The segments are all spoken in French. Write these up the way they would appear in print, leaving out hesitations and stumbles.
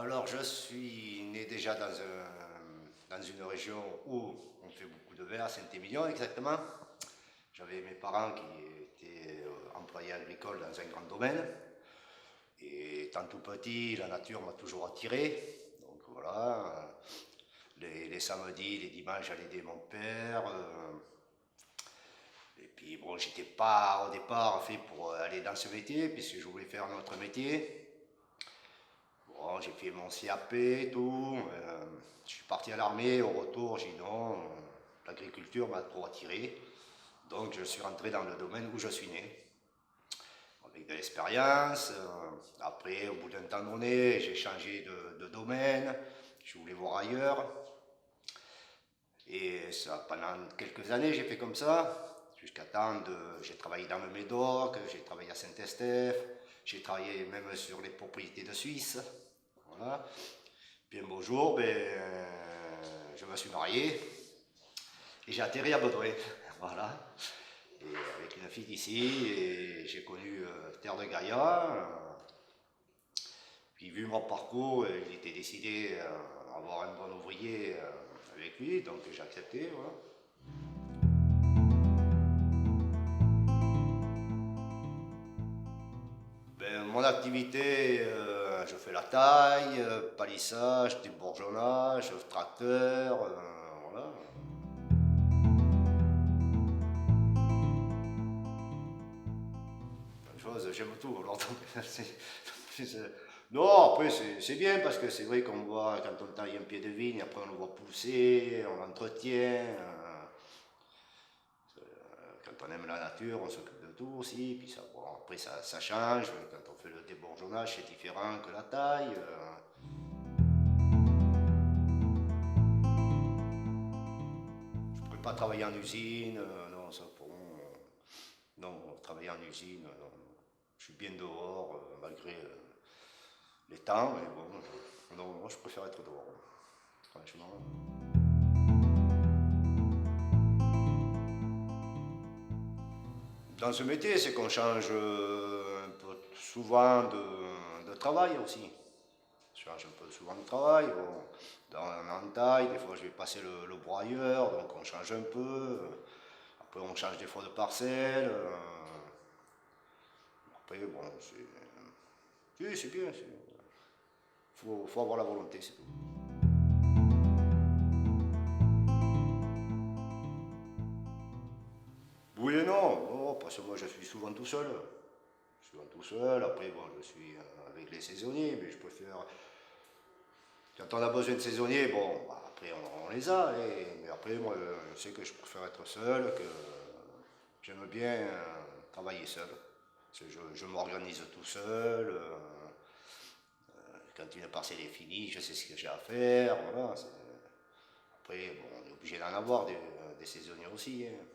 Alors, je suis né déjà dans une région où on fait beaucoup de verre, à Saint-Émilion exactement. J'avais mes parents qui étaient employés agricoles dans un grand domaine. Et étant tout petit, la nature m'a toujours attiré. Donc voilà, les samedis, les dimanches, j'allais aider mon père. Et puis bon, j'étais pas au départ fait pour aller dans ce métier, puisque je voulais faire un autre métier. Bon, j'ai fait mon CAP et tout. Je suis parti à l'armée. Au retour, j'ai dit non, l'agriculture m'a trop attiré. Donc je suis rentré dans le domaine où je suis né, avec de l'expérience. Après, au bout d'un temps donné, j'ai changé de domaine. Je voulais voir ailleurs. Et ça, pendant quelques années, j'ai fait comme ça. Jusqu'à temps de. J'ai travaillé dans le Médoc, j'ai travaillé à Saint-Estèphe, j'ai travaillé même sur les propriétés de Suisse. Voilà. Puis un beau jour, je me suis marié et j'ai atterri à Baudouin. Voilà. Et avec une fille d'ici, et j'ai connu Terre de Gaïa. Puis vu mon parcours, il était décidé d'avoir un bon ouvrier avec lui, donc j'ai accepté. Voilà. Mon activité, je fais la taille, palissage, débourgeonnage, tracteur, voilà. Plein de choses, j'aime tout. Alors, non, après c'est bien parce que c'est vrai qu'on voit quand on taille un pied de vigne, après on le voit pousser, on l'entretient. Quand on aime la nature, on s'occupe de tout aussi. Puis ça, bon, après ça change. Quand on fait le débourgeonnage, c'est différent que la taille. Je ne pourrais pas travailler en usine. Non, ça pour moi. Non, travailler en usine, non. Je suis bien dehors, malgré les temps, mais bon, non, moi je préfère être dehors, franchement. Dans ce métier, c'est qu'on change un peu souvent de travail aussi. Je change un peu souvent de travail. Bon, dans un entaille, des fois je vais passer le broyeur, donc on change un peu. Après, on change des fois de parcelle. Après, bon, c'est bien. Faut avoir la volonté, c'est tout. Oui et non, non, parce que moi je suis souvent tout seul. Je suis souvent tout seul, après bon, je suis avec les saisonniers, mais je préfère. Quand on a besoin de saisonniers, bon, bah, après on les a, mais après moi je sais que je préfère être seul, que j'aime bien travailler seul. Parce que je m'organise tout seul, quand une parcelle est finie, je sais ce que j'ai à faire, voilà. Après, bon, on est obligé d'en avoir des saisonniers aussi. Hein.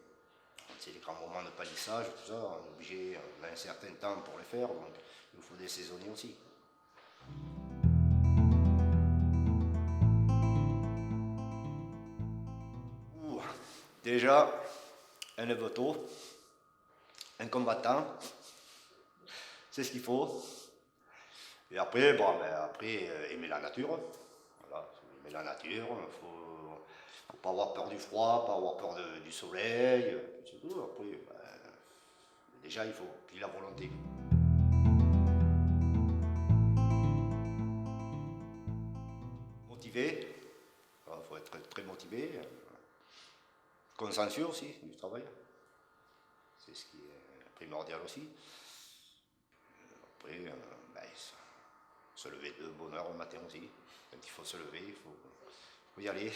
C'est les grands moments de palissage, tout ça, on est obligé, on a un certain temps pour les faire, donc il nous faut des saisonniers aussi. Ouh, déjà, un lève-tôt, un combattant, c'est ce qu'il faut. Et après, bon, après aimer la nature. Voilà, aimer la nature, faut pas avoir peur du froid, pas avoir peur du soleil, c'est tout. Après, déjà, il faut, puis la volonté. Motivé, il faut être très motivé. Consciencieux aussi du travail, c'est ce qui est primordial aussi. Après, se lever de bonne heure au matin aussi. Quand il faut se lever, faut y aller.